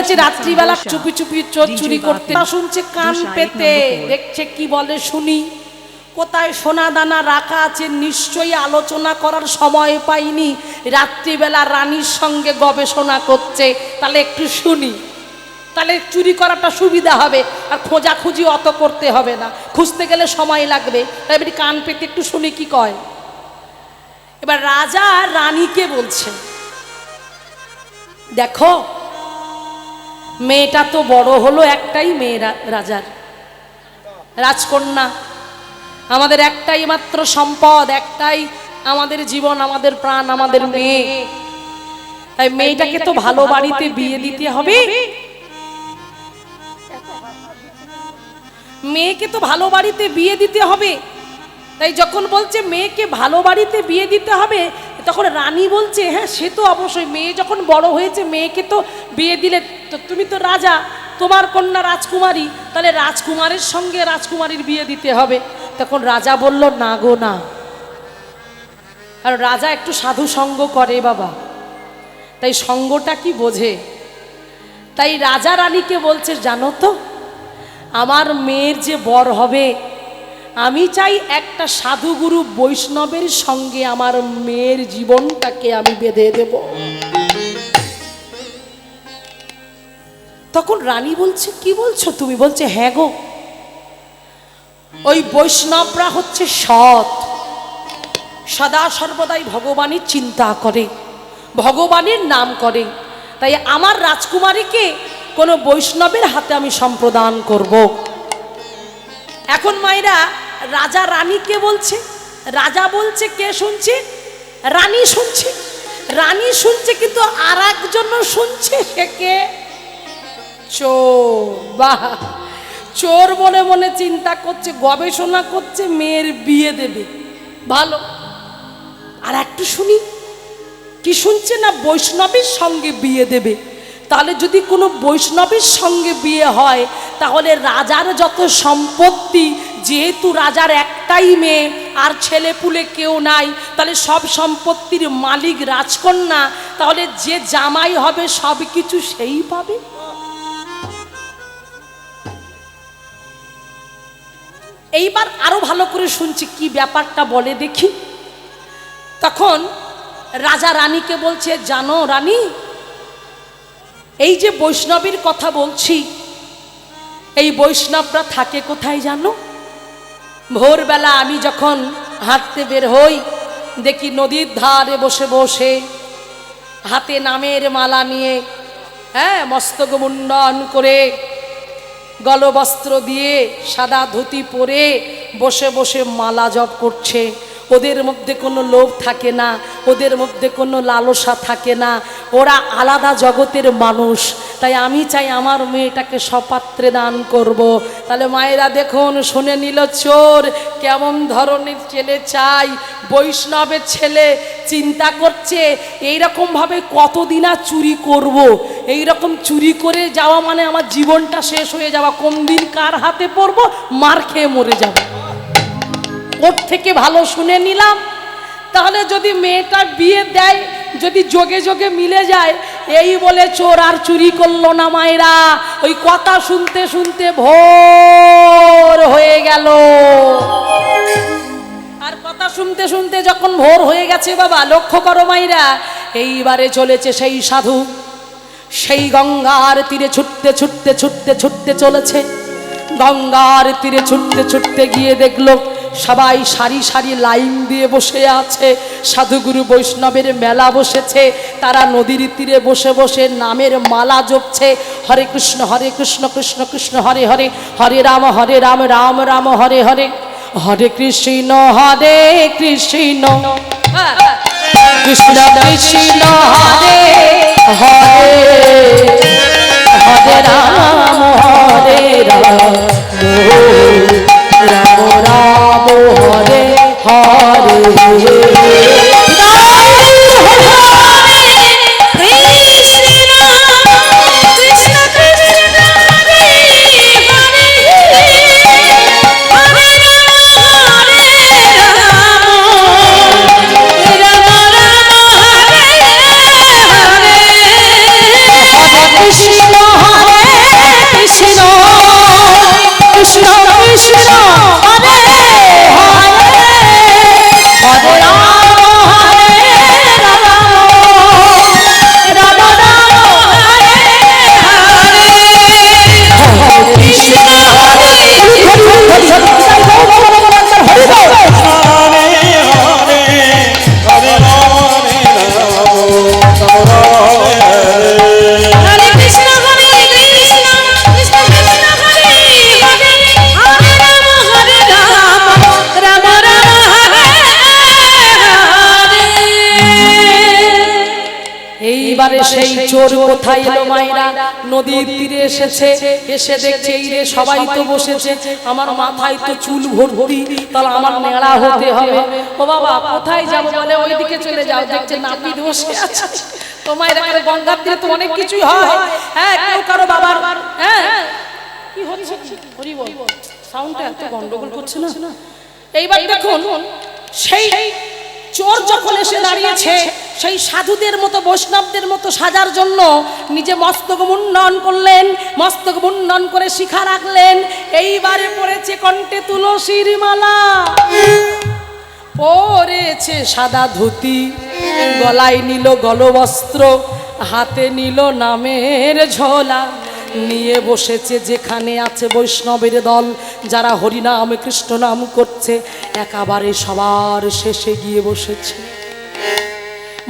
বলেছে রাত্রিবেলা চুপি চুপি চোর চুরি করতে, শুনছে কান পেতে, দেখছে কি বলে শুনি। কোথায় সোনা দানা রাখা আছে নিশ্চয়ই আলোচনা করার সময় পাইনি, রাত্রিবেলা রানীর সঙ্গে গবেষণা করছে, তাহলে একটু শুনি, তাহলে চুরি করাটা সুবিধা হবে, আর খোঁজাখুঁজি অত করতে হবে না, খুঁজতে গেলে সময় লাগবে, তাই এবারে কান পেতে একটু শুনি কি কয়। এবার রাজা রানীকে বলছে, দেখো মেয়েটা তো বড় হলো, একটাই মেয়ে রাজার, রাজকন্যা, আমাদের একটাই মাত্র সম্পদ, একটাই আমাদের জীবন, আমাদের প্রাণ, আমাদের মেয়ে, তাই মেয়েটাকে তো ভালো বাড়িতে বিয়ে দিতে হবে, মেয়েকে তো ভালো বাড়িতে বিয়ে দিতে হবে। তাই যখন বলছে মেয়েকে ভালো বাড়িতে বিয়ে দিতে হবে, তখন রানী বলছে হ্যাঁ সে তো অবশ্যই, মেয়ে যখন বড় হয়েছে মেয়েকে তো বিয়ে দিলে, তো তুমি তো রাজা, তোমার কন্যা রাজকুমারী, তাহলে রাজকুমারের সঙ্গে রাজকুমারীর বিয়ে দিতে হবে। তখন রাজা বলল না গো না, আর রাজা একটু সাধু সঙ্গ করে বাবা, তাই সঙ্গটা কি বোঝে। তাই রাজা রানীকে বলছে জানো তো, আমার মেয়ের যে বর হবে, আমি চাই একটা সাধুগুরু বৈষ্ণবের সঙ্গে আমার মেয়ের জীবনটাকে আমি বেঁধে দেব। তখন রানী বলছে কি বলছো তুমি? বলছে হ্যাঁ গো, ওই বৈষ্ণবরা হচ্ছে সৎ, সদা সর্বদাই ভগবানের চিন্তা করে, ভগবানের নাম করে, তাই আমার রাজকুমারীকে কোনো বৈষ্ণবের হাতে আমি সম্প্রদান করব। এখন মায়েরা রাজা রানীকে বলছে, রাজা বলছে কে শুনছে? রানী শুনছে, রানী শুনছে, কিন্তু আর একজনও শুনছে, সে কে? চোর। বাহ, চোর মনে মনে চিন্তা করছে, গবেষণা করছে, মেয়ের বিয়ে দেবে, ভালো। আর একটু শুনি কি শুনছে না, বৈষ্ণবের সঙ্গে বিয়ে দেবে। তাহলে যদি কোনো বৈষ্ণবের সঙ্গে বিয়ে হয়, তাহলে রাজার যত সম্পত্তি, যেহেতু রাজার একটাই মেয়ে আর ছেলে পুলে কেউ নাই, তাহলে সব সম্পত্তির মালিক রাজকন্যা, তাহলে যে জামাই হবে সব কিছু সেই পাবে। এইবার আরো ভালো করে শুনছি কি ব্যাপারটা বলে দেখি। তখন রাজা রানীকে বলছে জানো রানী, এই যে বৈষ্ণবীর কথা বলছি, এই বৈষ্ণবরা থাকে কোথায় জানো? ভোরবেলা আমি যখন হাঁটতে বের হই, দেখি নদীর ধারে বসে বসে হাতে নামের মালা নিয়ে, হ্যাঁ, মস্তক মুন্ডন করে, গলবস্ত্র দিয়ে, সাদা ধুতি পরে বসে বসে মালা জপ করছে। ওদের মধ্যে কোনো লোভ থাকে না, ওদের মধ্যে কোনো লালসা থাকে না, ওরা আলাদা জগতের মানুষ। তাই আমি চাই আমার মেয়েটাকে সপাত্রে দান করব। তাহলে মায়েরা দেখুন, শুনে নিল চোর কেমন ধরনের ছেলে চাই। বৈষ্ণবের ছেলে চিন্তা করছে এইরকমভাবে কতদিন আর চুরি করব, এইরকম চুরি করে যাওয়া মানে আমার জীবনটা শেষ হয়ে যাওয়া, কোন দিন কার হাতে পড়বো, মার খেয়ে মরে যাব। ওর থেকে ভালো শুনে নিলাম, তাহলে যদি মেয়েটা বিয়ে দেয়, যদি যোগে যোগে মিলে যায়, এই বলে চোর আর চুরি করলো না। মায়েরা ওই কথা শুনতে শুনতে ভোর হয়ে গেল। আর কথা শুনতে শুনতে যখন ভোর হয়ে গেছে বাবা, লক্ষ্য করো মায়েরা, এইবারে চলেছে সেই সাধু, সেই গঙ্গার তীরে ছুটতে ছুটতে ছুটতে ছুটতে চলেছে। গঙ্গার তীরে ছুটতে ছুটতে গিয়ে দেখলো সবাই সারি সারি লাইন দিয়ে বসে আছে, সাধুগুরু বৈষ্ণবের মেলা বসেছে। তারা নদীর তীরে বসে বসে নামের মালা জপছে, হরে কৃষ্ণ কৃষ্ণ কৃষ্ণ হরে হরে, হরে রাম রাম রাম হরে হরে, হরে কৃষ্ণ কৃষ্ণ কৃষ্ণ হরে হরে, হরে রাম রাম রাম হরে হরে। কোথায় এলো মায়েরা? নদীর তীরে এসেছে, এসে দেখছে এই রে সবাই তো বসেছে, আমার মাথায় তো চুল ভর্তি, তাহলে আমার নেড়া হতে হবে। ও বাবা কোথায় যাবো? বলে ওইদিকে চলে যাও, দেখছে নাপিত বসে আছে। তো মায়েরা গঙ্গার তীরে তো অনেক কিছুই হয়, হ্যাঁ কেউ কারো বাবার, হ্যাঁ কি হচ্ছে হরি বল, সাউন্ডটা এত গন্ডগোল করছে না। এইবার দেখুন সেই চোর যখন এসে দাঁড়িয়েছে, সেই সাধুদের মতো বৈষ্ণবদের মতো সাজার জন্য নিজে মস্তক মুন্ডন করলেন, মস্তক মুন্ডন করে শিখা রাখলেন। এইবারে পড়েছে কণ্ঠে তুলসীর মালা, পরেছে সাদা ধুতি, গলায় নিল গলবস্ত্র, হাতে নিল নামের ঝোলা, নিয়ে বসেছে যেখানে আছে বৈষ্ণবের দল, যারা হরিনাম কৃষ্ণ নাম করছে, একেবারে সবার শেষে গিয়ে বসেছে।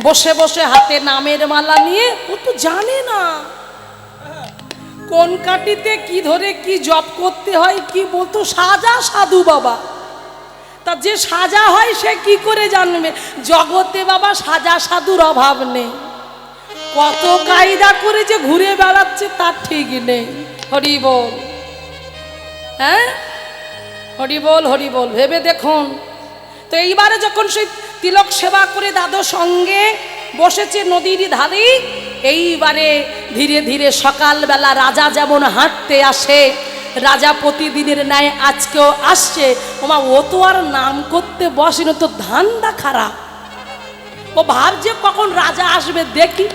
বসে বসে হাতে নামের মালা নিয়ে, ও তো জানে না কোন কাটিতে কি ধরে কি জপ করতে হয়, কি বলতো সাজা সাধু বাবা। তা যে সাজা হয় সে কি করে জানবে? জগতে বাবা সাজা সাধুর অভাব নেই, কত কায়দা করে যে ঘুরে বেড়াচ্ছে তার ঠিক নেই। হরি বল, হ্যাঁ হরি বল, হরি বল, ভেবে দেখুন। তো এইবারে যখন সেই তিলক সেবা করে দাদু সঙ্গে বসেছে নদীর ধারে, এইবারে ধীরে ধীরে সকালবেলা রাজা যেমন হাঁটতে আসে, রাজা প্রতিদিনের ন্যায় আজকেও আসছে। ওমা ও তো আর নাম করতে বসেন, তো ধান্দা খারাপ। ও ভাবছে কখন রাজা আসবে দেখি।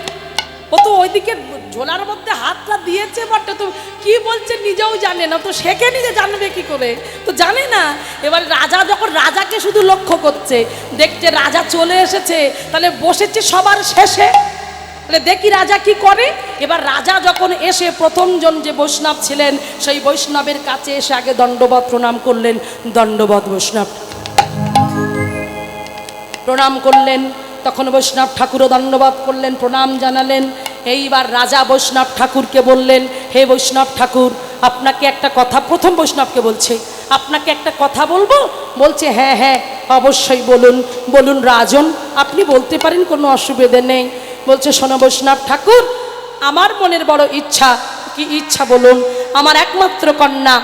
ও তো ওইদিকে ঝোলার মধ্যে হাতটা দিয়েছে বটে, তো কি বলছে নিজেও জানে না, তো সেকে নিজে জানবে কি করে? তো জানে না। এবার রাজা যখন রাজাকে শুধু লক্ষ্য করছে, দেখছে রাজা চলে এসেছে, তাহলে বসেছে সবার শেষে, তাহলে দেখি রাজা কি করে। এবার রাজা যখন এসে প্রথমজন যে বৈষ্ণব ছিলেন, সেই বৈষ্ণবের কাছে এসে আগে দণ্ডবত প্রণাম করলেন। দণ্ডবত বৈষ্ণব প্রণাম করলেন, তখন বৈষ্ণব ঠাকুরও দণ্ডবত করলেন, প্রণাম জানালেন। এইবার রাজা বৈষ্ণব ঠাকুরকে বললেন, হে বৈষ্ণব ঠাকুর, আপনাকে একটা কথা, প্রথম বৈষ্ণবকে বলছে, আপনাকে একটা কথা বলবো। বলছে হ্যাঁ হ্যাঁ অবশ্যই বলুন। বলুন রাজন, আপনি বলতে পারেন, কোনো অসুবিধে নেই। বলছে শোনো বৈষ্ণব ঠাকুর, আমার মনের বড় ইচ্ছা। কি ইচ্ছা বলুন? আমার একমাত্র কন্যা,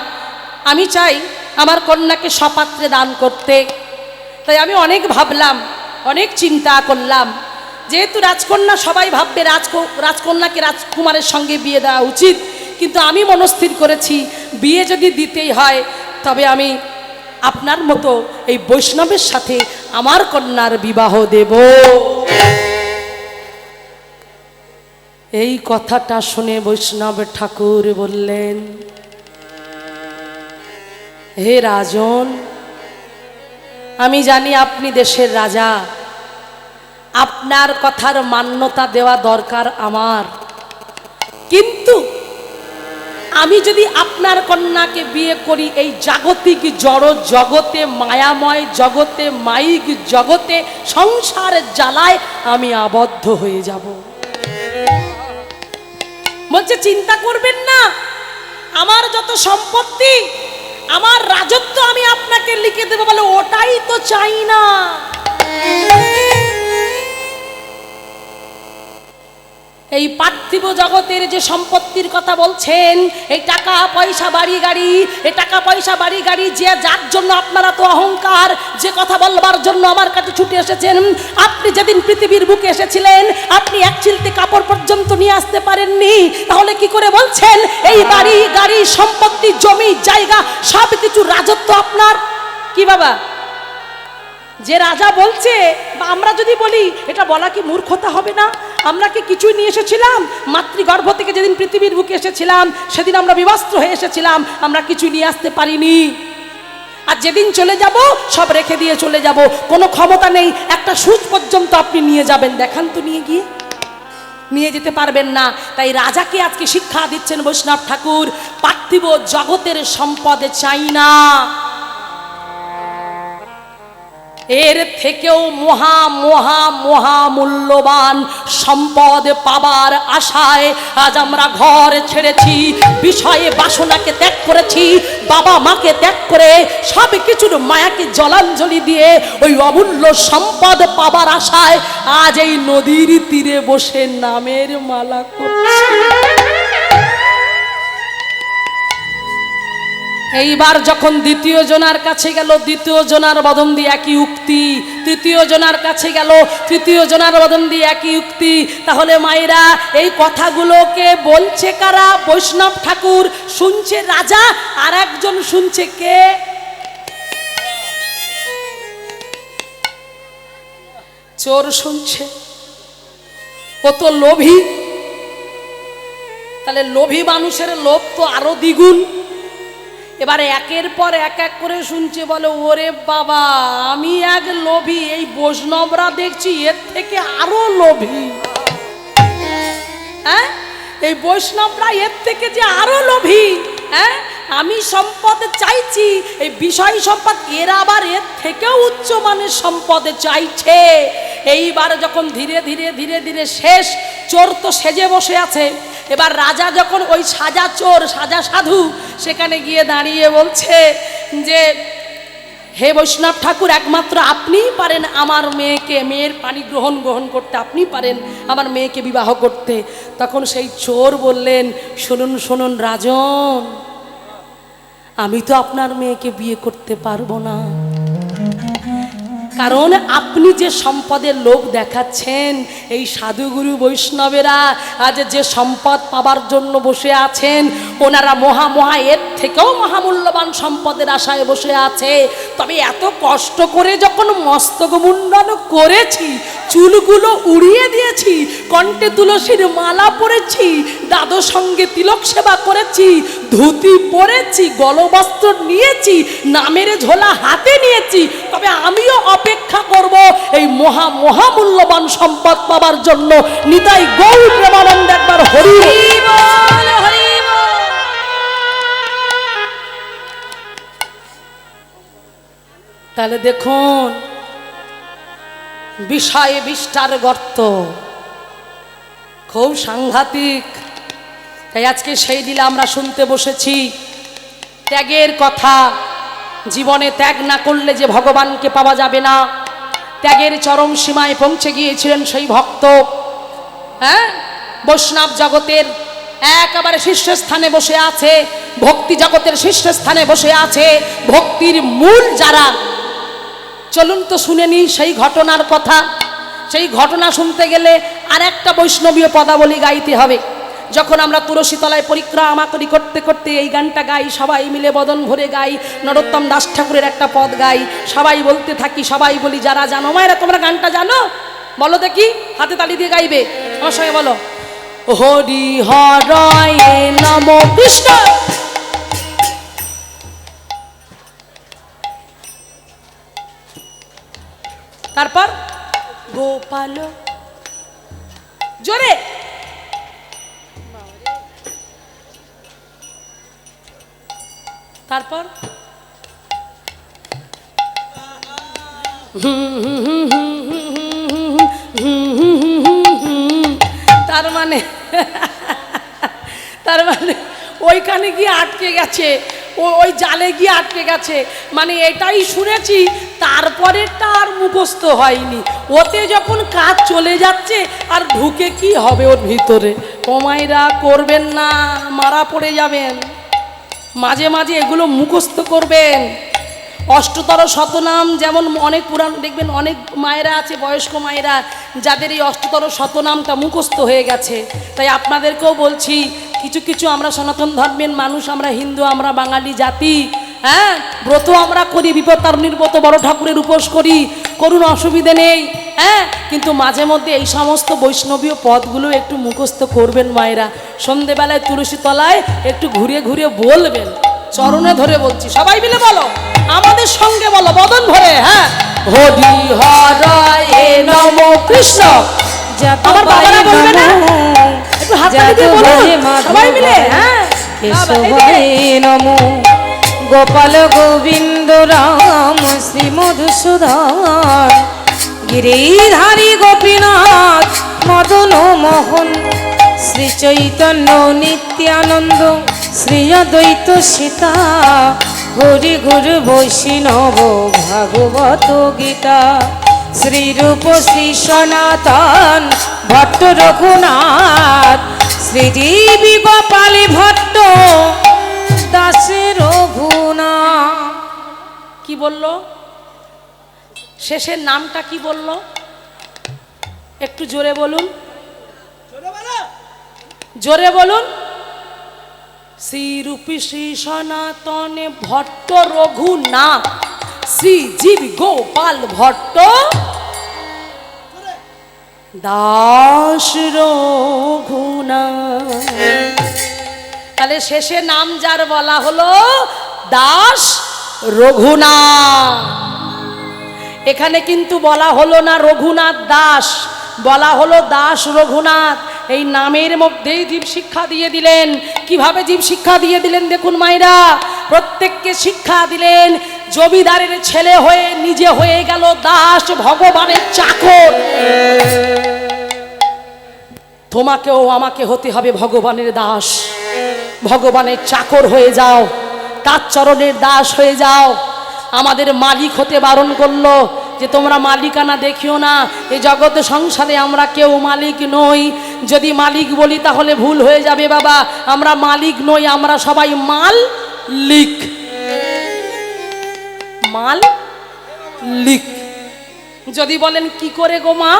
আমি চাই আমার কন্যাকে সপাত্রে দান করতে। তাই আমি অনেক ভাবলাম, অনেক চিন্তা করলাম, যেহেতু রাজকন্যা সবাই ভাববে রাজকন্যাকে রাজকুমারের সঙ্গে বিয়ে দেওয়া উচিত, কিন্তু আমি মনস্থির করেছি বিয়ে যদি দিতেই হয় তবে আমি আপনার মতো এই বৈষ্ণবের সাথে আমার কন্যার বিবাহ দেব। এই কথাটা শুনে বৈষ্ণব ঠাকুর বললেন, হে রাজন, আমি জানি আপনি দেশের রাজা, আপনার কথার মান্যতা দেওয়া দরকার আমার, কিন্তু আমি যদি আপনার কন্যাকে বিয়ে করি, এই জাগতিক জড় জগতে, মায়াময় জগতে, মাইক জগতে, সংসারের জ্বালায় আমি আবদ্ধ হয়ে যাব। বলছে চিন্তা করবেন না, আমার যত সম্পত্তি, আমার রাজত্ব আমি আপনাকে লিখে দেবো। বলে ওটাই তো চাই না। এই পার্থিব জগতের যে সম্পত্তির কথা বলছেন, এই টাকা পয়সা বাড়ি গাড়ি, এই টাকা পয়সা বাড়ি গাড়ি, যে যার জন্য আপনারা তো অহংকার, যে কথা বলবার জন্য আমার কাছে ছুটে এসেছেন, আপনি যেদিন পৃথিবীর বুকে এসেছিলেন আপনি এক চিলতে কাপড় পর্যন্ত নিয়ে আসতে পারেননি, তাহলে কি করে বলছেন এই বাড়ি গাড়ি সম্পত্তি জমি জায়গা সব কিছু রাজত্ব আপনার? কি বাবা, যে রাজা বলছে, বা আমরা যদি বলি, এটা বলা কি মূর্খতা হবে না? আমরা কি কিছুই নিয়ে এসেছিলাম? মাতৃগর্ভ থেকে যেদিন পৃথিবীর বুকে এসেছিলাম সেদিন আমরা বিবস্ত্র হয়ে এসেছিলাম, আমরা কিছু নিয়ে আসতে পারিনি। আর যেদিন চলে যাব সব রেখে দিয়ে চলে যাব, কোনো ক্ষমতা নেই একটা সুচ পর্যন্ত আপনি নিয়ে যাবেন, দেখান তো নিয়ে গিয়ে। নিয়ে যেতে পারবেন না। তাই রাজাকে আজকে শিক্ষা দিচ্ছেন বৈষ্ণব ঠাকুর, পার্থিব জগতের সম্পদ চাই না, এর থেকেও মহা মহা মহা মূল্যবান সম্পদ পাবার আশায় আজ আমরা ঘর ছেড়েছি, বিষয়ে বাসনাকে ত্যাগ করেছি, বাবা মাকে ত্যাগ করে সব কিছুর মায়াকে জলাঞ্জলি দিয়ে ওই অমূল্য সম্পদ পাবার আশায় আজ এই নদীর তীরে বসে নামের মালা করছি। এইবার যখন দ্বিতীয় জনার কাছে গেল, দ্বিতীয় জনার বদন দিয়ে একই উক্তি, তৃতীয় জনার কাছে গেল, তৃতীয় জনার বদন দিয়ে একই উক্তি। তাহলে মায়েরা এই কথাগুলোকে বলছে কারা? বৈষ্ণব ঠাকুর শুনছে রাজা, আর একজন শুনছে কে? চোর শুনছে। ও তো লোভী, তাহলে লোভী মানুষের লোভ তো আরো দ্বিগুণ। এবারে একের পর এক এক করে শুনছে, বলে ওরে বাবা আমি এক লোভী, এই বৈষ্ণবরা দেখছি এর থেকে আরো লোভী। হ্যাঁ, এই বৈষ্ণবরা এর থেকে যে আরো লোভী। হ্যাঁ, আমি সম্পদ চাইছি, এই বিষয় সম্পদ, এরা আবার এর থেকেও উচ্চ মানের সম্পদ চাইছে। এইবার যখন ধীরে ধীরে ধীরে ধীরে শেষ, চোর তো সেজে বসে আছে, এবার রাজা যখন ওই সাজা চোর সাজা সাধু সেখানে গিয়ে দাঁড়িয়ে বলছে যে হে বৈষ্ণব ঠাকুর, একমাত্র আপনিই পারেন আমার মেয়েকে, মেয়ের পানি গ্রহণ করতে আপনি পারেন আমার মেয়েকে বিবাহ করতে। তখন সেই চোর বললেন, শুনুন শুনুন রাজন, আমি তো আপনার মেয়েকে বিয়ে করতে পারবো না, কারণ আপনি যে সম্পদের লোভ দেখাচ্ছেন, এই সাধুগুরু বৈষ্ণবেরা আজ যে সম্পদ পাবার জন্য বসে আছেন, ওনারা মহা মহা এর থেকেও মহামূল্যবান সম্পদের আশায় বসে আছে। তবে এত কষ্ট করে যখন মস্তক মুন্ডন করেছি, চুলগুলো উড়িয়ে দিয়েছি, কণ্ঠে তুলসীর মালা পরেছি, দাদু সঙ্গে তিলক সেবা করেছি, ধুতি পরেছি, গলবস্ত্র নিয়েছি, নামের ঝোলা হাতে নিয়েছি, তবে আমিও অপেক্ষা করব এই মহা মহামূল্যবান সম্পদ পাবার জন্য। নিতাই গৌর প্রেমানন্দ একবার হরি বল, হরি বল। তাহলে দেখুন বিষয়ে বিষ্ঠার গর্ত খুব সাংঘাতিক। তাই আজকে সেই লীলা আমরা শুনতে বসেছি, ত্যাগের কথা। জীবনে ত্যাগ না করলে যে ভগবানকে পাওয়া যাবে না, ত্যাগের চরম সীমায় পৌঁছে গিয়েছিলেন সেই ভক্ত। হ্যাঁ, বৈষ্ণব জগতের একেবারে শীর্ষস্থানে বসে আছে, ভক্তি জগতের শীর্ষস্থানে বসে আছে ভক্তির মূল যারা। চলুন তো শুনে নিই সেই ঘটনার কথা। সেই ঘটনা শুনতে গেলে আর একটা বৈষ্ণবীয় পদাবলী গাইতে হবে। যখন আমরা তুলসীতলায় পরিক্রমা করি, করতে করতে এই গানটা গাই, সবাই মিলে বদন ভরে গাই, নরোত্তম দাস ঠাকুরের একটা পদ গাই, সবাই বলতে থাকি, সবাই বলি যারা জানো। মায়েরা তোমরা গানটা জানো? বলো দেখি, হাতে তালি দিয়ে গাইবে আমার সঙ্গে, বলো হরি হরয়ে নমো কৃষ্ণ। তারপর গোপাল, জোরে, তারপর তার মানে ওইখানে গিয়ে আটকে গেছে, ওই জালে গিয়ে আটকে গেছে। মানে এটাই শুনেছি, তারপরেরটা আর মুখস্থ হয়নি। ওতে যখন কাজ চলে যাচ্ছে আর ঢুকে কি হবে ওর ভিতরে। কমাইরা করবেন না, মারা পড়ে যাবেন। মাঝে মাঝে এগুলো মুখস্থ করবেন। অষ্টতর শতনাম, যেমন অনেক পুরাণ দেখবেন, অনেক মায়েরা আছে, বয়স্ক মায়েরা, যাদের এই অষ্টতর শতনামটা মুখস্থ হয়ে গেছে। তাই আপনাদেরকেও বলছি, কিছু কিছু আমরা সনাতন ধর্মের মানুষ, আমরা হিন্দু, আমরা বাঙালি জাতি, হ্যাঁ, ব্রত আমরা করি, বিপত্তারিণীর ব্রত, বড় ঠাকুরের উপোস করি, করুন, অসুবিধে নেই। হ্যাঁ, কিন্তু মাঝে মধ্যে এই সমস্ত বৈষ্ণবীয় পদগুলো একটু মুখস্থ করবেন মায়েরা। সন্ধেবেলায় তুলসী তলায় একটু ঘুরে ঘুরে বলবেন, চরণে ধরে বলছি, সবাই মিলে বলো, আমাদের সঙ্গে বলো, বদন ভরে। হ্যাঁ, হরি হরয়ে নমো কৃষ্ণ। আমার বাবারা বলবে না, একটু হাত তালি দিয়ে বলুন সবাই মিলে। হ্যাঁ, কেশবায় নমো গোপাল গোবিন্দ রাম শ্রী মধুসূদন গিরিধারী গোপীনাথ মদন মোহন শ্রী চৈতন্য নিত্যানন্দ শ্রী অদ্বৈত সীতা হরি গুরু বৈষ্ণব ভাগবত গীতা শ্রীরূপ শ্রী সনাতন ভট্ট রঘুনাথ শ্রীজীবী গোপালী ভট্ট দাসে রঘুনাথ। কি বললো? শেষের নামটা কি বললো? একটু জোরে বলুন, জোরে বলুন। শ্রীরূপী শ্রী সনাতনে ভট্ট রঘুনাথ শ্রীজীবী গোপাল ভট্ট দাস রঘুনাথ। তাহলে শেষে নাম যার বলা হলো দাস রঘুনাথ। এখানে কিন্তু বলা হলো না রঘুনাথ দাস, বলা হলো দাস রঘুনাথ। এই নামের মধ্যেই জীব শিক্ষা দিয়ে দিলেন। কিভাবে জীব শিক্ষা দিয়ে দিলেন দেখুন মায়েরা, প্রত্যেককে শিক্ষা দিলেন। জমিদারের ছেলে হয়ে নিজে হয়ে গেল দাস, ভগবানের চাকর। তোমাকেও আমাকে হতে হবে ভগবানের দাস, ভগবানের চাকর হয়ে যাও, তার চরণের দাস হয়ে যাও। আমাদের মালিক হতে বারণ করলো যে তোমরা মালিকানা দেখিও না, এই জগৎ সংসারে আমরা কেউ মালিক নই। যদি মালিক বলি তাহলে ভুল হয়ে যাবে বাবা, আমরা মালিক নই, আমরা সবাই মালিক। মালিক যদি বলেন কি করে গো মা?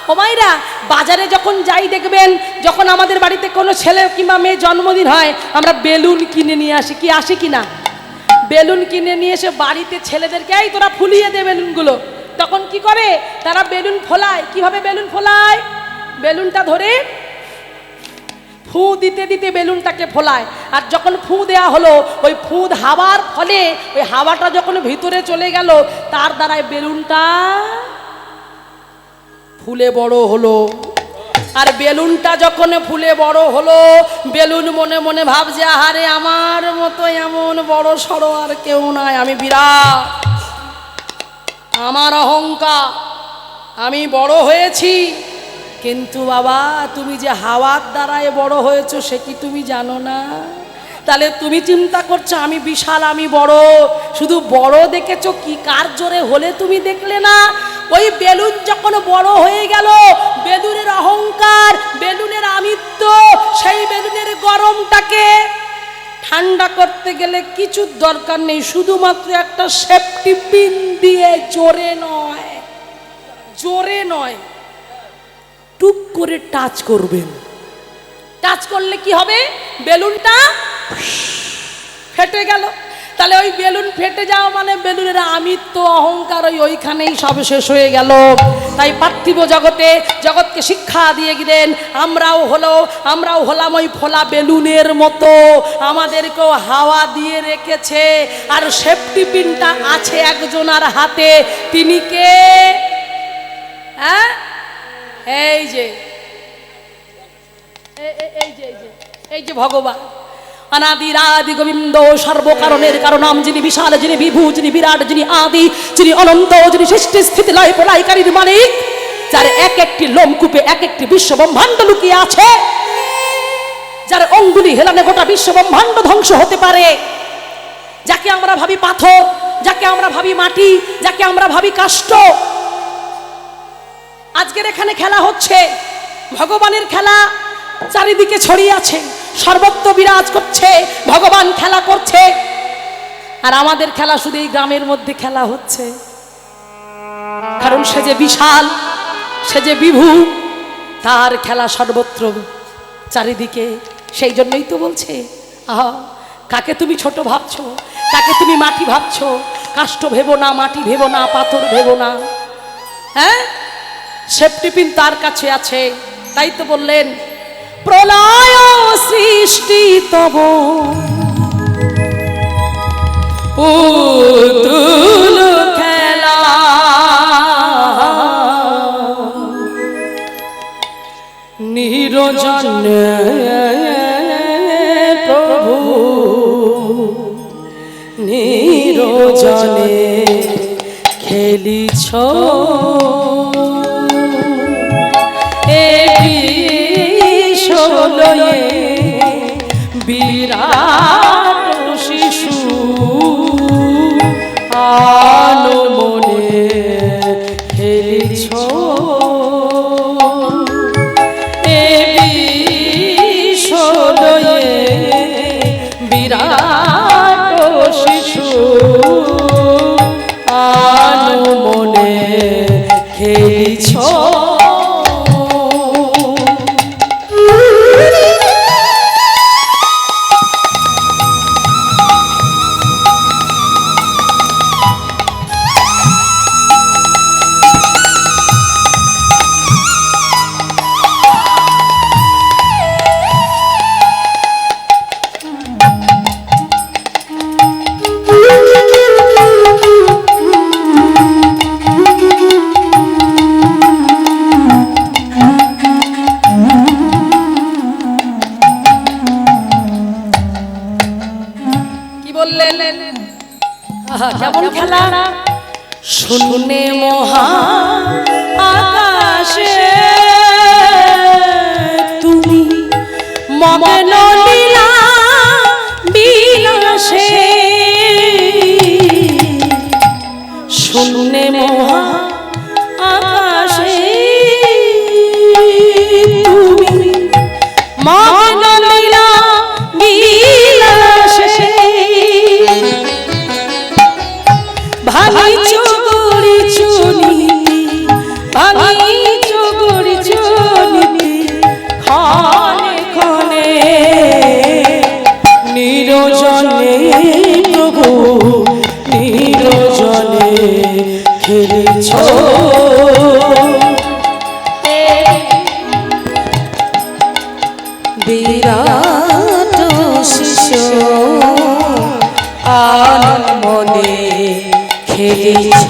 ও মাইরা, বাজারে যখন যাই দেখবেন, যখন আমাদের বাড়িতে কোনো ছেলে কিংবা মেয়ে জন্মদিন হয়, আমরা বেলুন কিনে নিয়ে আসি, কি আসি কিনা? বেলুন কিনে নিয়ে এসে বাড়িতে ছেলেদেরকে, এই তোরা ফুলিয়ে দে বেলুনগুলো। তখন কি করে তারা? বেলুন ফোলায়। কিভাবে বেলুন ফোলায়? বেলুনটা ধরে ফু দিতে দিতে বেলুনটাকে ফোলায়। আর যখন ফু দেয়া হলো, ওই ফু হাওয়ার ফলে ওই হাওয়াটা যখন ভিতরে চলে গেল, তার দ্বারাই বেলুনটা ফুলে বড় হলো। আর বেলুনটা যখন ফুলে বড় হলো, বেলুন মনে মনে ভাবছে আহারে আমার মতো এমন বড় সড়ো আর কেউ নাই, আমি বিরাট, আমার অহংকার, আমি বড় হয়েছি। কিন্তু বাবা তুমি যে হাওয়ার দ্বারায় বড় হয়েছো সে কি তুমি জানো না? তাহলে তুমি চিন্তা করছো আমি বিশাল, আমি বড়, শুধু বড় দেখেছো, কি কার জোরে হলে তুমি দেখলে না? ওই বেলুন যখন বড় হয়ে গেল, বেলুনের অহংকার, বেলুনের আমিত্ব, সেই বেলুনের গরমটাকে ঠান্ডা করতে গেলে কিছু দরকার নেই, শুধুমাত্র একটা সেফটি পিন দিয়ে জোরে নয়, জোরে নয়, টুক করে টাচ করবেন। টাচ করলে কি হবে? বেলুনটা ফেটে গেল। তাহলে ওই বেলুন ফেটে যাওয়া মানে বেলুনের আমিত্ব, অহংকার ওইখানেই সব শেষ হয়ে গেল। তাই পার্থিব জগতে জগৎকে শিক্ষা দিয়ে গেলেন, আমরাও হলাম ওই ফোলা বেলুনের মতো, আমাদেরকেও হাওয়া দিয়ে রেখেছে। আর সেফটি পিনটা আছে একজনের হাতে, তিনি কে? হ্যাঁ, এই যে এই যে ভগবান, অনাদিরাদি গোবিন্দ, সর্বকারণের কারণম, যিনি বিশাল, যিনি বিভু, যিনি বিরাট, যিনি আদি, যিনি অনন্ত, যিনি সৃষ্টি স্থিতি লয় প্রলয়কারীর মালিক, যার এক একটি লোমকূপে এক একটি বিশ্ব ব্রহ্মাণ্ড লুকিয়ে আছে, যার অঙ্গুলি হেলানে গোটা বিশ্ব ব্রহ্মাণ্ড ধ্বংস হতে পারে, যাকে আমরা ভাবি পাথর, যাকে আমরা ভাবি মাটি, যাকে আমরা ভাবি কাষ্ঠ। আজকের এখানে খেলা হচ্ছে, ভগবানের খেলা চারিদিকে ছড়িয়ে আছে, সর্বত্র বিরাজ করছে, ভগবান খেলা করছে। আর আমাদের খেলা শুধু এই গ্রামের মধ্যে খেলা হচ্ছে, কারণ সে যে বিশাল, সে যে বিভু, তার খেলা সর্বত্র চারিদিকে। সেই জন্যই তো বলছে, আহা কাকে তুমি ছোট ভাবছো, কাকে তুমি মাটি ভাবছো, কাষ্ঠ ভেবো না, মাটি ভেবো না, পাথর ভেবো না। হ্যাঁ, সেফটি পিন তার কাছে আছে। তাই তো বললেন প্রলয় সৃষ্টি তব পুতুল খেলা, নিরঞ্জন প্রভু নিরজনে খেলিছ এ বিষলয়ে বিরাট শিশু আনমনে খেলিছ এ বিষলয়ে বিরাট শিশু আনমনে খেলিছ কেমন খেলা শুনে মহা আকাশে তুমি মগ্ন লীলা বিলাসে শুনে মহা আকাশে তুমি মগ্ন লীলা বিলাসে ভাঙিছো গড়ি চুনিতি ভাঙিছো গড়ি চুনিতি ক্ষণে ক্ষণে নিরজনে প্রভু নিরজনে খেলেছ বিরাট শিশু আনমনে খেলিছ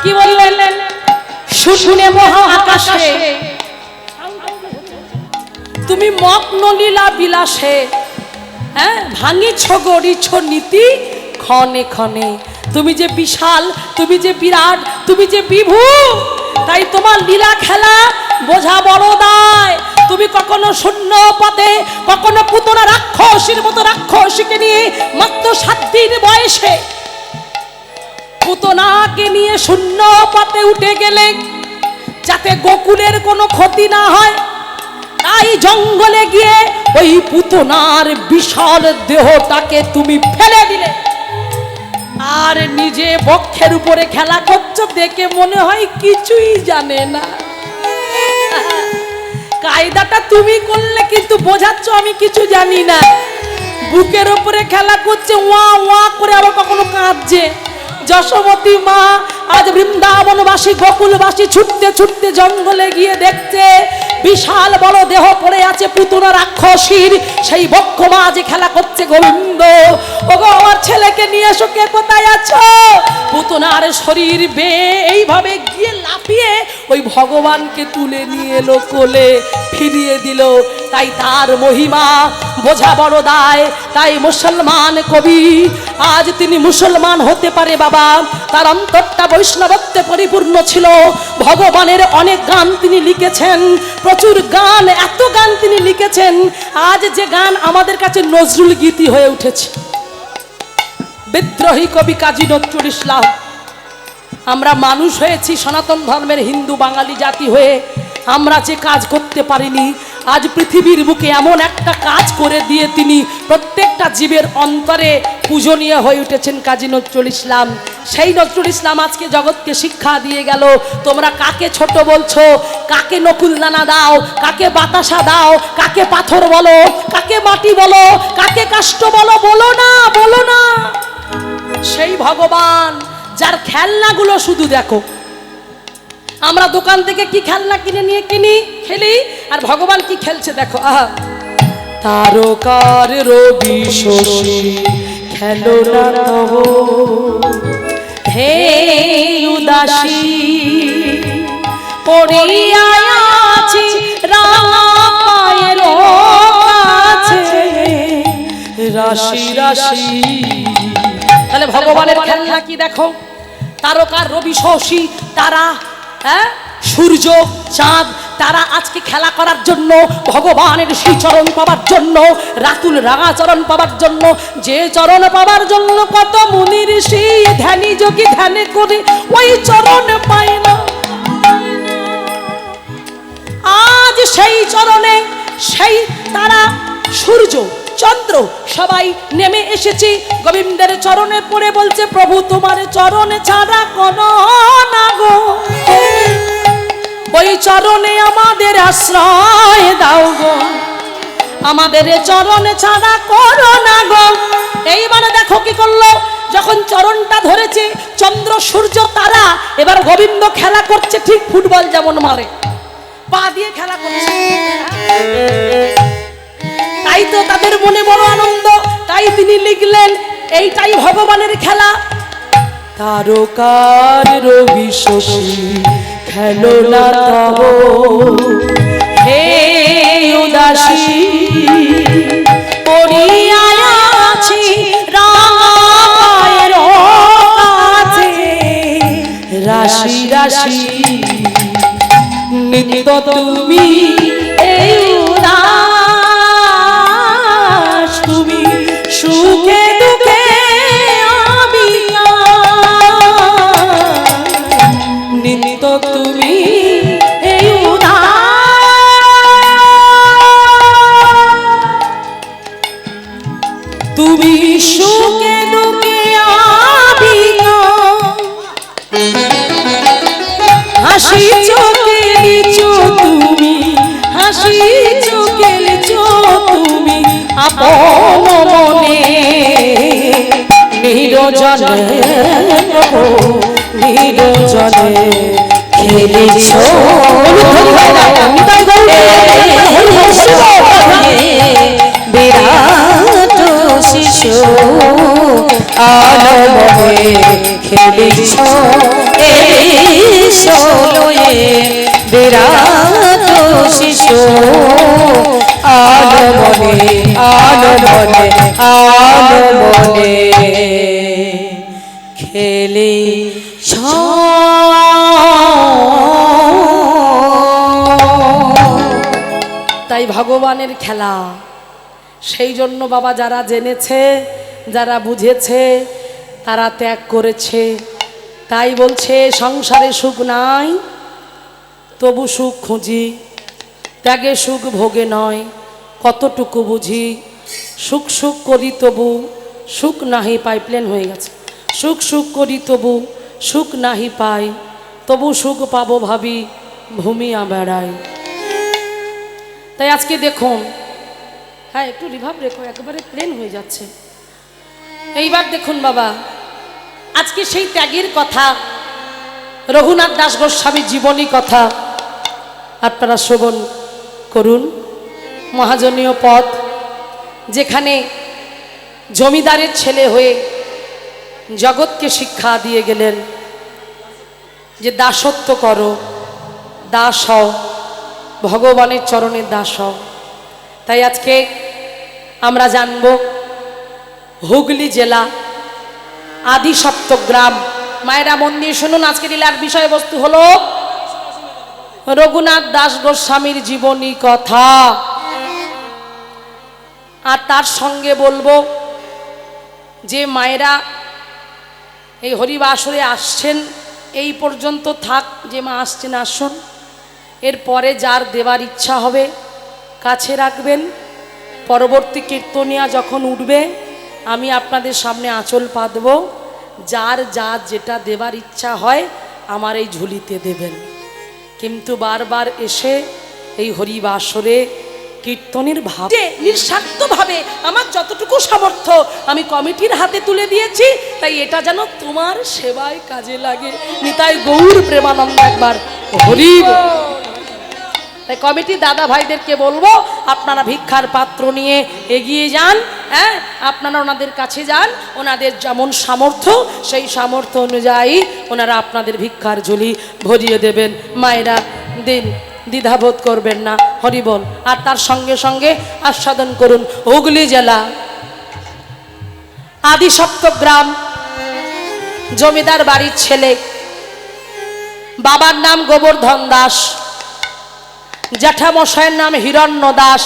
কি বললেন শুনে মহা আকাশে তুমি মগ্ন লীলা বিলাসে হ্যাঁ ভাঙিছ গড়িছ নীতি ক্ষণে ক্ষণে তুমি যে বিশাল তুমি যে বিরাট তুমি যে বিভু তাই তোমার লীলা খেলা বোঝা বড় দায় তুমি কখনো শূন্য পথে কখনো পুতনা রাক্ষসীর মতো রাক্ষসীকে নিয়ে মাত্র 7 দিন বয়সে পুতনাকে নিয়ে শূন্য পথে উঠে গেলে যাতে গোকুলের কোনো ক্ষতি না হয় তাই জঙ্গলে গিয়ে ওই পুতনার বিশাল দেহটাকে তুমি ফেলে দিলে আর নিজে বক্ষের উপরে খেলা করছো দেখে মনে হয় কিছুই জানে না কায়দাটা তুমি করলে কিন্তু বোঝাচ্ছ আমি কিছু জানি না বুকের উপরে খেলা করছে ওয়া ওয়া করে আবার কখনো কাঁদছে যশোমতী মা আজ বৃন্দাবনবাসী গোকুলবাসী ছুটতে ছুটতে জঙ্গলে গিয়ে দেখতে বিশাল বড় দেহ পড়ে আছে পুতনা রাক্ষসীর সেই বক্ষ মা যে খেলা করছে গোবিন্দ ওগো আমার ছেলেকে নিয়ে এসো কে কোথায় আছো পুতনার শরীর বেয়ে এইভাবে গিয়ে লাফিয়ে ওই ভগবানকে তুলে নিয়ে এলো কোলে ফিরিয়ে দিল তাই তার মহিমা বোঝা বড় দায় তাই মুসলমান কবি আজ তিনি মুসলমান হতে পারে বাবা তার অন্তরটা বৈষ্ণবত্বে পরিপূর্ণ ছিল ভগবানের অনেক গান তিনি লিখেছেন প্রচুর গান এত গান তিনি লিখেছেন আজ যে গান আমাদের কাছে নজরুল গীতি হয়ে উঠেছে বিদ্রোহী কবি কাজী নজরুল ইসলাম আমরা মানুষ হয়েছি সনাতন ধর্মের হিন্দু বাঙালি জাতি হয়ে আমরা যে কাজ করতে পারিনি আজ পৃথিবীর বুকে এমন একটা কাজ করে দিয়ে তিনি প্রত্যেকটা জীবের অন্তরে পূজনীয় হয়ে উঠেছেন কাজী নজরুল ইসলাম সেই নজরুল ইসলাম আজকে জগৎকে শিক্ষা দিয়ে গেল তোমরা কাকে ছোট বলছো কাকে নকুলদানা দাও কাকে বাতাসা দাও কাকে পাথর বলো কাকে মাটি বলো কাকে কাষ্ঠ বলো বলো না সেই ভগবান যার খেলনাগুলো শুধু দেখো আমরা দোকান থেকে কি খেলনা কিনে নিয়ে খেলি আর ভগবান কি খেলছে দেখো আহা তারকার রবি শশী খেলো না তব হে উদাসী পড়িয়া আছি রায়ের কাছে রাশি রাশি। তাহলে ভগবানের খেলনা কি দেখো, তারকার রবি শশী তারা, হ্যাঁ সূর্য চাঁদ, তারা আজকে খেলা করার জন্য, ভগবানের সেই চরণ পাবার জন্য, রাতুল রাঙা চরণ পাবার জন্য, যে চরণ পাবার জন্য কত মুনি ঋষি ধ্যানী যোগী ধ্যানে করে ওই চরণ পায় না। আজ সেই চরণে সেই তারা সূর্য চন্দ্র সবাই নেমে এসেছি গোবিন্দের চরণে পড়ে বলছে, প্রভু তোমার চরণে ছাড়া কোনো না গো, ওই চরণে আমাদের আশ্রয় দাও গো, আমাদের চরণে ছাড়া করো না গো। এইবারে দেখো কি করলো, যখন চরণটা ধরেছে চন্দ্র সূর্য তারা, এবার গোবিন্দ খেলা করছে ঠিক ফুটবল যেমন মারে, পা দিয়ে খেলা করছে। তাই তো তাদের মনে বড় আনন্দ, তাই তিনি লিখলেন এইটাই ভগবানের খেলা। তারকার রবি শশী খেলো না তব হে উদাসী পড়িয়া আছি রায়ের কাছে রাশি রাশি। নিত্য তুমি এই উদাস, তুমি সুখে দুঃখে আমি নিত্য তুমি এই উদাস, তুমি সুখে দুঃখে আমি হাসি চোখে লিচো তুমি, হাসি চোখে লিচো তুমি আপন মনে নিরজনে নিরজনে খেলেছ বিরাট শিশু আলমে খেলেছ বিরাট শিশু আলমনে আলমনে আলমনে খেলেছ। তাই ভগবানের খেলা, সেই জন্য বাবা যারা জেনেছে যারা বুঝেছে তারা ত্যাগ করেছে। তাই বলছে সংসারে সুখ নাই তবু সুখ খুঁজি, ত্যাগে সুখ ভোগে নয় কতটুকু বুঝি, সুখ সুখ করি তবু সুখ নাহি পাই, প্লেন হয়ে গেছে, সুখ সুখ করি তবু সুখ নাহি পাই, তবু সুখ পাবো ভাবি ভূমিয়া বেড়াই। তাই আজকে দেখুন, হ্যাঁ একটু রিভাব রেখো, একেবারে প্লেন হয়ে যাচ্ছে। এইবার দেখুন বাবা, আজকে সেই ত্যাগের কথা, রঘুনাথ দাস গোস্বামীর জীবনী কথা আপনারা শ্রবণ করুন। মহাজনীয় পদ, যেখানে জমিদারের ছেলে হয়ে জগৎকে শিক্ষা দিয়ে গেলেন যে দাসত্ব করো, দাস হও, ভগবানের চরণের দাস হও। তাই আজকে আমরা জানব হুগলি জেলা আদি সপ্তগ্রাম। মায়েরা মন দিয়ে শুনুন, আজকে লীলার বিষয়বস্তু হলো রঘুনাথ দাস গোস্বামীর জীবনী কথা, আর তার সঙ্গে বলবো যে মায়েরা এই হরিবাসরে আসছেন এই পর্যন্ত থাক, যে মা আসছেন আসুন, এরপরে যার দেবার ইচ্ছা হবে কাছে রাখবেন। পরবর্তী কীর্তনিয়া যখন উঠবে আমি আপনাদের সামনে আঁচল পাতব, যার যা যেটা দেবার ইচ্ছা হয় আমার এই ঝুলিতে দেবেন। কিন্তু বারবার এসে এই হরিবাসরে কীর্তনের ভাবে নিঃস্বার্থভাবে আমার যতটুকু সামর্থ্য আমি কমিটির হাতে তুলে দিয়েছি, তাই এটা যেন তোমার সেবায় কাজে লাগে। নিতাই গৌর প্রেমানন্দ একবার হরি। তাই কমিটি দাদা ভাইদেরকে বলবো আপনারা ভিক্ষার পাত্র নিয়ে এগিয়ে যান, হ্যাঁ আপনারা ওনাদের কাছে যান, ওনাদের যেমন সামর্থ্য সেই সামর্থ্য অনুযায়ী ওনারা আপনাদের ভিক্ষার ঝুলি ভরিয়ে দেবেন। মায়েরা দিন, দ্বিধাবোধ করবেন না, হরিবল। আর তার সঙ্গে সঙ্গে আস্বাদন করুন হুগলি জেলা আদিসপ্তগ্রাম জমিদার বাড়ির ছেলে, বাবার নাম গোবর্ধন দাস, জ্যাঠামশাইয়ের নাম হিরণ্য দাস,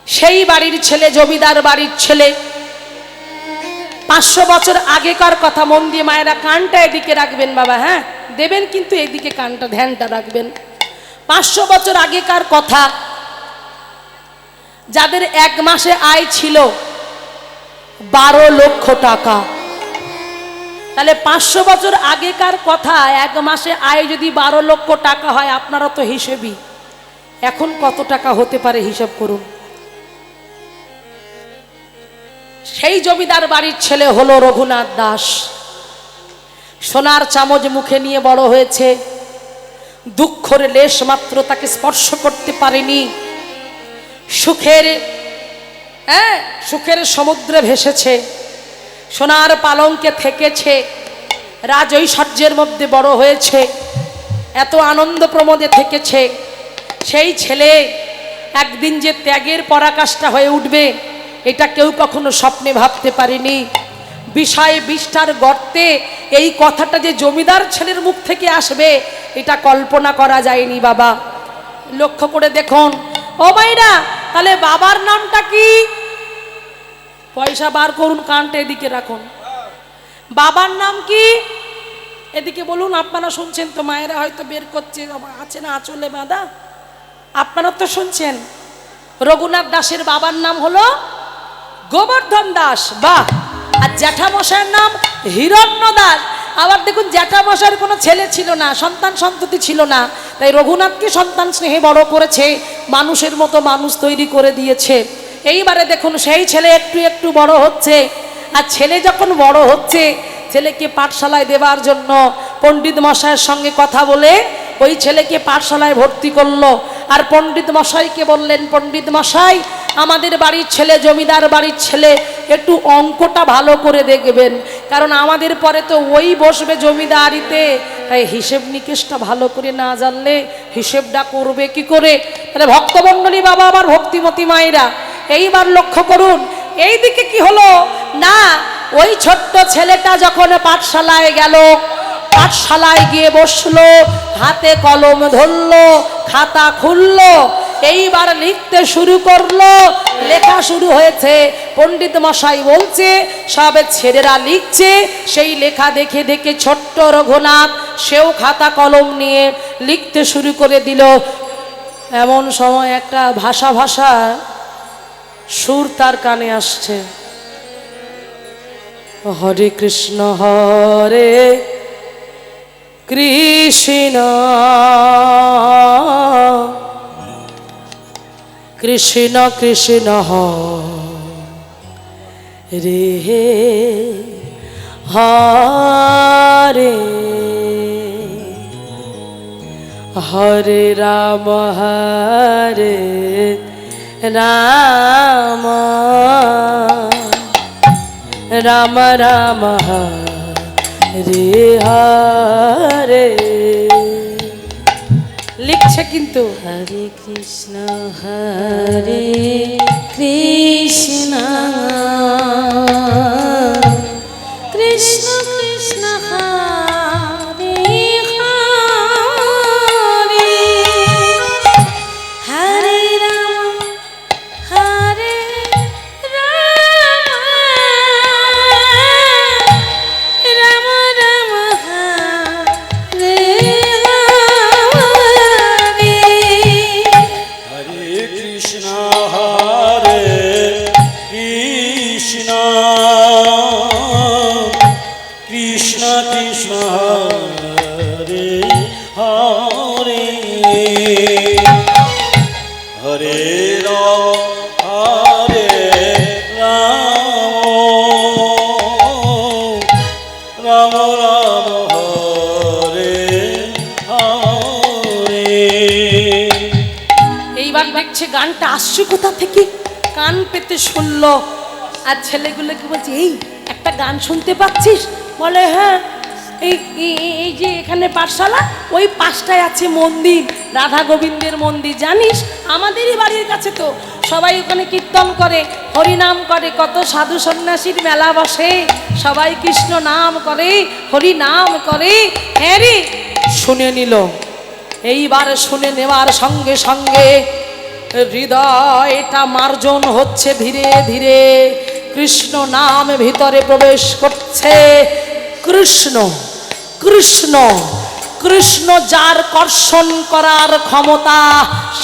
সেই বাড়ির ছেলে, জমিদার বাড়ির ছেলে। 500 বছর আগেকার কথা, মন দিয়ে মায়েরা কানটা এদিকে রাখবেন বাবা, হ্যাঁ দেবেন কিন্তু এদিকে কানটা ধ্যানটা রাখবেন। 500 বছর আগেকার কথা, যাদের এক মাসে আয় ছিল 12 লক্ষ টাকা। তাহলে 500 বছর আগেকার কথা, এক মাসে আয় যদি 12 লক্ষ টাকা হয়, আপনারা তো হিসেবই, এখন কত টাকা হতে পারে হিসাব করুন। সেই জমিদার বাড়ির ছেলে হলো রঘুনাথ দাস। সোনার চামচ মুখে নিয়ে বড় হয়েছে, দুঃখের লেশ মাত্র তাকে স্পর্শ করতে পারেনি। সুখের সমুদ্রে ভেসেছে, সোনার পালঙ্কে থেকেছে, রাজ ঐশ্বর্যের মধ্যে বড় হয়েছে, এত আনন্দ প্রমোদে থেকেছে। সেই ছেলে একদিন যে ত্যাগের পরাকাষ্ঠা হয়ে উঠবে, এটা কেউ কখনো স্বপ্নে ভাবতে পারেনি। বিষয় বিষ্ঠার গর্তে এই কথাটা যে জমিদার ছেলের মুখ থেকে আসবে, এটা কল্পনা করা যায়নি বাবা। লক্ষ্য করে দেখুন ও মাইরা, তাহলে বাবার নামটা কি? পয়সা বার করুন, কানটা এদিকে রাখুন। বাবার নাম কি এদিকে বলুন। আপনারা শুনছেন তো, মায়েরা হয়তো বের করছে, আছে না আঁচলে বাঁধা, আপনারা তো শুনছেন। রঘুনাথ দাসের বাবার নাম হলো গোবর্ধন দাস, বাহ। আর জ্যাঠামশাইয়ের নাম হিরণ্য দাস। আবার দেখুন, জ্যাঠামশাইয়ের কোনো ছেলে ছিল না, সন্তান সন্ততি ছিল না, তাই রঘুনাথকে সন্তান স্নেহে বড় করেছে, মানুষের মতো মানুষ তৈরি করে দিয়েছে। এইবারে দেখুন, সেই ছেলে একটু একটু বড় হচ্ছে। আর ছেলে যখন বড় হচ্ছে, ছেলেকে পাঠশালায় দেওয়ার জন্য পণ্ডিত মশাইয়ের সঙ্গে কথা বলে ওই ছেলেকে পাঠশালায় ভর্তি করলো। আর পণ্ডিত মশাইকে বললেন, পণ্ডিত মশাই, আমাদের বাড়ির ছেলে, জমিদার বাড়ির ছেলে, একটু অঙ্কটা ভালো করে দেখবেন, কারণ আমাদের পরে তো ওই বসবে জমিদারিতে, তাই হিসেব নিকেশটা ভালো করে না জানলে হিসেবটা করবে কি করে। তাহলে ভক্তমণ্ডলী বাবা, আমার ভক্তিমতী মায়েরা, এইবার লক্ষ্য করুন, এই দিকে কি হলো না, ওই ছোট্ট ছেলেটা যখন পাঠশালায় গেল, পাঠশালায় গিয়ে বসলো, হাতে কলম ধরলো, খাতা খুললো, এইবার লিখতে শুরু করলো। লেখা শুরু হয়েছে, পণ্ডিত মশাই বলছে, সব ছেলেরা লিখছে, সেই লেখা দেখে দেখে ছোট্ট রঘুনাথ সেও খাতা কলম নিয়ে লিখতে শুরু করে দিল। এমন সময় একটা ভাষা সুর তার কানে আসছে, হরে কৃষ্ণ হরে কৃষ্ণ কৃষ্ণ কৃষ্ণ হরে হরে হরে রাম হরে রাম রাম রাম হরে হরে। লিখছে কিন্তু হরে কৃষ্ণ কৃষ্ণ কৃষ্ণ কৃষ্ণ হরে হরে হরে রাম হরে রাম রাম রাম হরে হরে। হরে কৃষ্ণ হরে কৃষ্ণ কৃষ্ণ কৃষ্ণ হরে হরে হরে রাম হরে রাম রাম রাম হরে হরে। এইবার দেখছে গানটা আসছে কোথা থেকে, কান পেতে শুনলো। আর ছেলেগুলোকে বলছে, এই একটা গান শুনতে পাচ্ছিস? বলে হ্যাঁ, এই যে এখানে পাঠশালা, ওই পাশটায় আছে মন্দির, রাধা গোবিন্দের মন্দির। জানিস আমাদেরই বাড়ির কাছে তো, সবাই ওখানে কীর্তন করে, হরিনাম করে, কত সাধু সন্ন্যাসীর মেলা বসে, সবাই কৃষ্ণ নাম করে, হরি নাম করে। হ্যাঁ রে, শুনে নিল। এইবার শুনে নেওয়ার সঙ্গে সঙ্গে হৃদয়টা মার্জন হচ্ছে ধীরে ধীরে, কৃষ্ণ নাম ভিতরে প্রবেশ করছে। কৃষ্ণ কৃষ্ণ কৃষ্ণ যার কর্ষণ করার ক্ষমতা,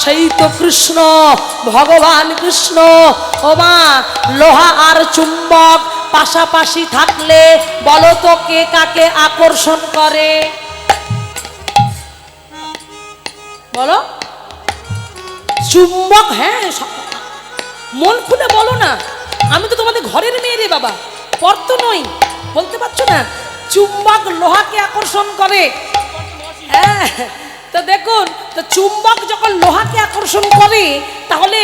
সেই তো কৃষ্ণ, ভগবান কৃষ্ণ। ও মা, লোহা আর চুম্বক পাশাপাশি থাকলে বলো তো কে কাকে আকর্ষণ করে? বলো। চুম্বক, হ্যাঁ, মন খুলে বলো না, আমি তো তোমাদের ঘরের মেয়ে রে বাবা, পর তো নই, বলতে পারছো না? চুম্বক লোহাকে আকর্ষণ করে। হ্যাঁ, তো দেখুন, তো চুম্বক যখন লোহাকে আকর্ষণ করে, তাহলে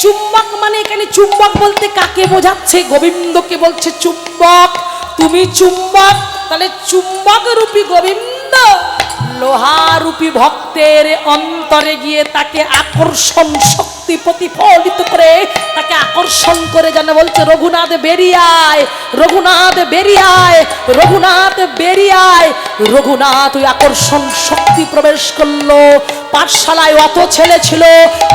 চুম্বক মানে এখানে চুম্বক বলতে কাকে বোঝাচ্ছে? গোবিন্দকে বলছে চুম্বক, তুমি চুম্বক। তাহলে চুম্বক রূপী গোবিন্দ লোহারূপী ভক্তের অন্তরে গিয়ে তাকে আকর্ষণ শক্তি প্রতিফলিত করে, তাকে আকর্ষণ করে যেন বলছে, রঘুনাথ বেরিয়ে আয়, রঘুনাথ বেরিয়ে আয়, রঘুনাথ বেরিয়ে আয়। রঘুনাথ ওই আকর্ষণ শক্তি প্রবেশ করলো। পাঠশালায় অত ছেলে ছিল,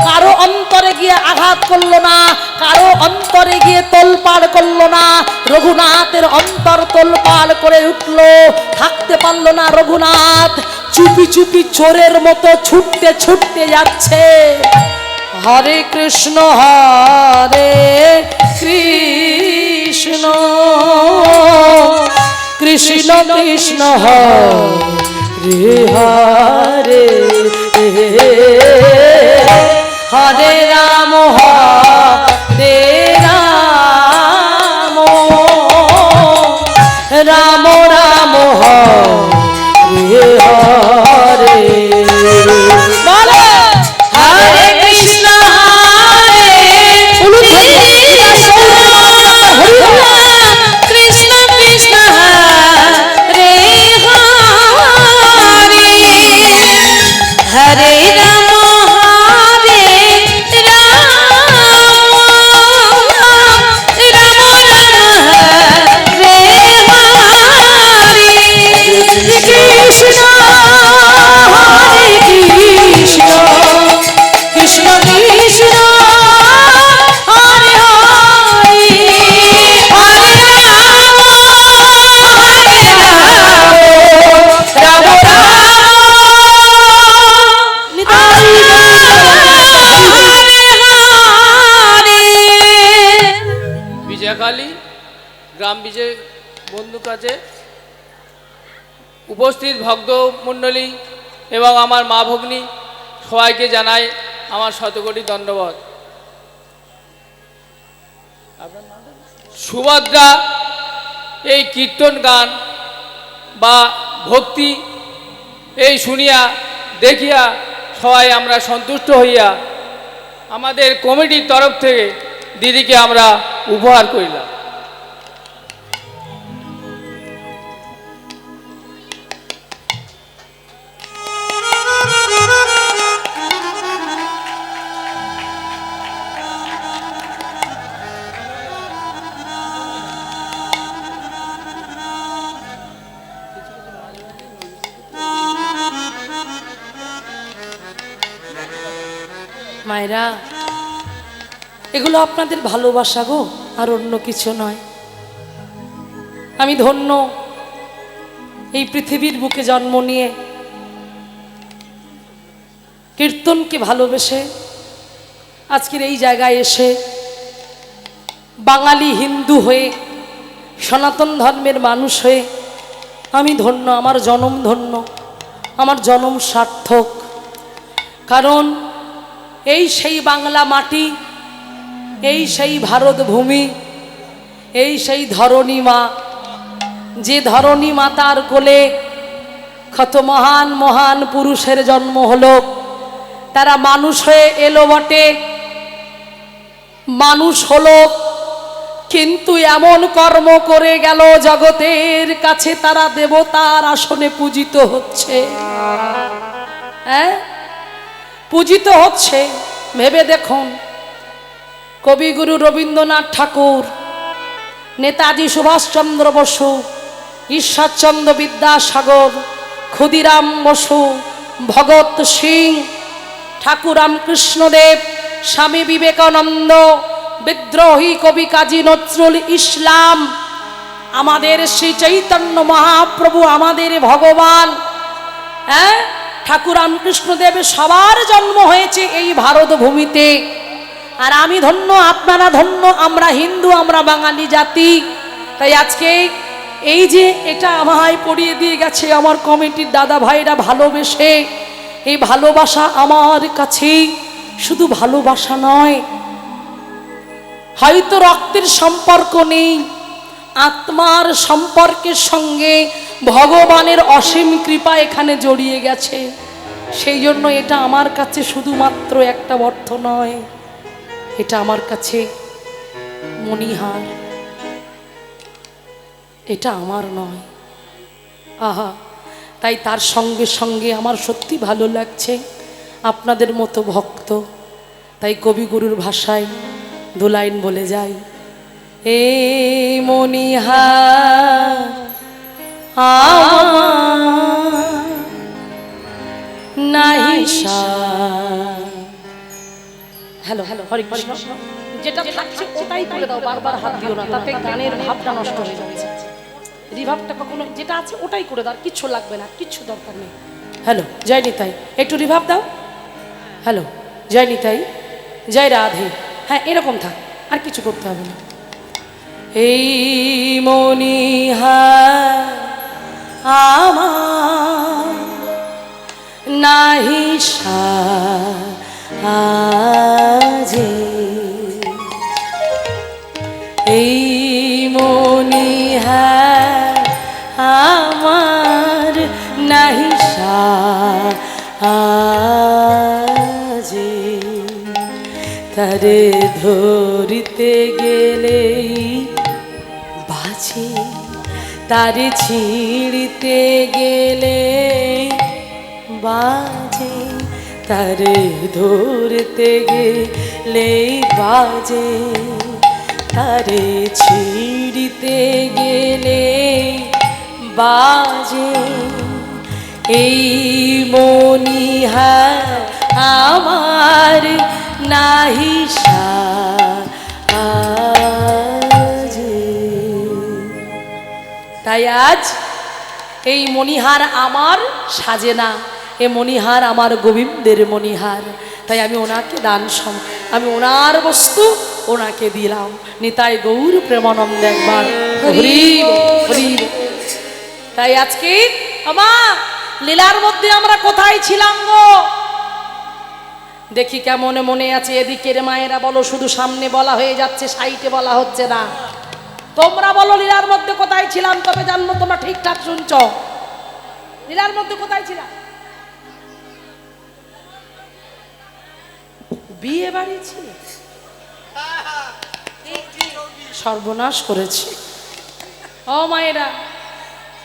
কারো অন্তরে গিয়ে আঘাত করলো না, কারো অন্তরে গিয়ে তোলপাড় করলো না। রঘুনাথের অন্তর তোলপাড় করে উঠলো, থাকতে পারলো না রঘুনাথ। চুপি চুপি চোরের মতো ছুটতে ছুটতে যাচ্ছে। হরে কৃষ্ণ হরে কৃষ্ণ, কৃষ্ণ কৃষ্ণ হরে হরে, হরে রাম হরে রাম, রাম রাম হরে হরে। বলো হরে কৃষ্ণ হরে কৃষ্ণ, কৃষ্ণ কৃষ্ণ হরে হরে, হরে রাম হরে রাম, রাম রাম হরে হরে। কৃষ্ণ হরে কৃষ্ণ, কৃষ্ণ কৃষ্ণ হরে হরে, হরে রাম হরে রাম, রাম বিজয়কালী গ্রাম বিজয় বন্ধু কাছে উপস্থিত ভক্ত মণ্ডলী এবং আমার মা ভগ্নী সবাইকে জানাই আমার শতকোটি ধন্যবাদ। সুভদ্রা এই কীর্তন গান বা ভক্তি এই শুনিয়া দেখিয়া সবাই আমরা সন্তুষ্ট হইয়া আমাদের কমিটির তরফ থেকে দিদিকে আমরা উপহার করিলাম। মায়েরা, এগুলো আপনাদের ভালোবাসা গো, আর অন্য কিছু নয়। আমি ধন্য এই পৃথিবীর বুকে জন্ম নিয়ে কীর্তনকে ভালোবেসে আজকের এই জায়গায় এসে বাঙালি হিন্দু হয়ে সনাতন ধর্মের মানুষ হয়ে আমি ধন্য, আমার জনম ধন্য, আমার জনম সার্থক। কারণ এই সেই বাংলা মাটি, এই সেই ভারত ভূমি, এই সেই ধরণী মা, যে ধরণী মাতার কোলে কত মহান মহান পুরুষের জন্ম হলো, তারা মানুষ হয়ে এলো বটে, মানুষ হলো, কিন্তু এমন কর্ম করে গেল জগতের কাছে তারা দেবতার আসনে পূজিত হচ্ছে। হ্যাঁ, পূজিত হচ্ছে। ভেবে দেখুন, কবিগুরু রবীন্দ্রনাথ ঠাকুর, নেতাজি সুভাষচন্দ্র বসু, ঈশ্বরচন্দ্র বিদ্যাসাগর, ক্ষুদিরাম বসু, ভগৎ সিং, ঠাকুর রামকৃষ্ণদেব, স্বামী বিবেকানন্দ, বিদ্রোহী কবি কাজী নজরুল ইসলাম, আমাদের শ্রী চৈতন্য মহাপ্রভু, আমাদের ভগবান, হ্যাঁ, ঠাকুর রামকৃষ্ণদেব, সবার জন্ম হয়েছে এই ভারত ভূমিতে। আর আমি ধন্য, আপনারা ধন্য, আমরা হিন্দু, আমরা বাঙালি জাতি। তাই আজকে এই যে এটা আমায় পড়িয়ে দিয়ে গেছে আমার কমিটির দাদা ভাইরা ভালোবেসে, এই ভালোবাসা আমার কাছে শুধু ভালোবাসা নয়, হয়তো রক্তের সম্পর্ক নেই, আত্মার সম্পর্কের সঙ্গে ভগবানের অসীম কৃপা এখানে জড়িয়ে গেছে। সেই জন্য এটা আমার কাছে শুধুমাত্র একটা অর্থ নয়, এটা আমার কাছে মণিহার, এটা আমার নয়। আহা, তাই তার সঙ্গে সঙ্গে আমার সত্যি ভালো লাগছে আপনাদের মতো ভক্ত। তাই কবিগুরুর ভাষায় দু লাইন বলে যাই, এ মণিহার আমার নাহিসা। হ্যালো হ্যালো, হরে কৃষ্ণ। যেটা থাকছে ওটাই করে দাও, বারবার হাত দিও না, তাতে গানের ভাবটা নষ্ট হয়ে যাচ্ছে। রিভাবটা কখনো যেটা আছে ওটাই করে দাও, কিচ্ছু লাগবে না, কিচ্ছু দরকার নেই। হ্যালো, জয় নিতাই, একটু রিভাব দাও। হ্যালো, জয় নিতাই, জয় রাধে। হ্যাঁ, এরকম থাক, আর কিছু করতে হবে না। এই মণিহার আমার নাহিসা আজে, এই মণিহার আমার নাহিসা আজে, তারে ধরিতে গেলেই বাজে, তারে ছিঁড়িতে গেলে বাজে, তারে ধরতে গেলেই বাজে, তারে ছিঁড়িতে গেলে বাজে, এই মণিহার আমার নাহিসা আজে। তাই আজ এই মণিহার আমার সাজে না, এ মণিহার আমার গোবিন্দের মণিহার। তাই আমি ওনাকে আমি ওনার বস্তু ওনাকে দিলাম। নিতাই গৌর প্রেমানন্দ একবার হরি হরি। তাই আজকে আমার লীলার মধ্যে আমরা কোথায় ছিলাম গো? দেখি কেমন মনে আছে। এদিকের মায়েরা বলো, শুধু সামনে বলা হয়ে যাচ্ছে, সাইটে বলা হচ্ছে না। তোমরা বলো লীলার মধ্যে কোথায় ছিলাম, তবে জানবো তোমরা ঠিকঠাক শুনছ। লীলার মধ্যে কোথায় ছিলাম? বিয়ে বাড়ি ছিল, সর্বনাশ করেছে। ও মায়েরা,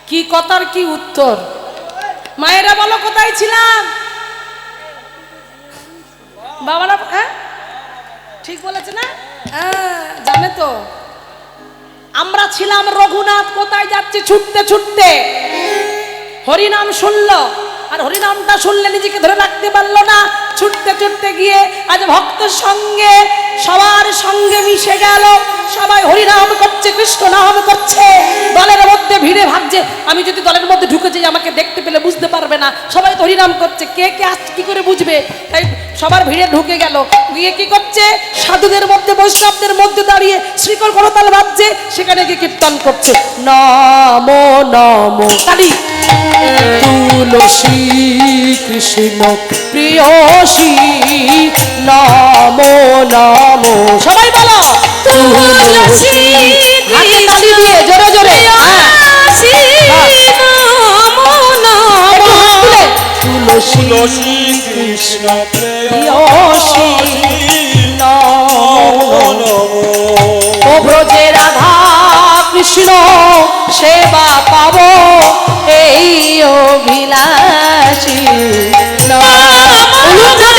কি কথার কি উত্তর? মায়েরা বলো কোথায় ছিলাম? বাবারা হ্যাঁ ঠিক বলেছে না? হ্যাঁ, জানে তো। আমরা ছিলাম রঘুনাথ। কোথায় যাচ্ছে? ছুটতে ছুটতে হরিনাম শুনলো, আর হরিনামটা শুনলে নিজেকে ধরে রাখতে পারলো না, ছুটতে ছুটতে গিয়ে আজ ভক্তের সঙ্গে সবার সঙ্গে মিশে গেল। সবাই হরিনাম করছে, কৃষ্ণ নাম করছে। দলের মধ্যে ভিড়ে ভাবছে আমি যদি দলের মধ্যে ঢুকে যাই আমাকে দেখতে পেলে বুঝতে পারবে না। সবাই তো হরিনাম করছে, কে কে আসছে কি করে বুঝবে? তাই সবার ভিড়ে ঢুকে গেল। গিয়ে কি করছে? সাধুদের মধ্যে, বৈষ্ণবদের মধ্যে দাঁড়িয়ে শ্রীকর করতাল বাজছে, সেখানে গিয়ে কীর্তন করছে নমো নমো কালী তুলসী কৃষ্ণ প্রিয়সী নমো নমো। সবাই বলো তুলসী, হাতে তালি দিয়ে জোরে জোরে। তুলসী কৃষ্ণ প্রেয়সী নমো নমো ও ব্রজে রাধা কৃষ্ণ সেবা পাবো এই অভিলাষী নমো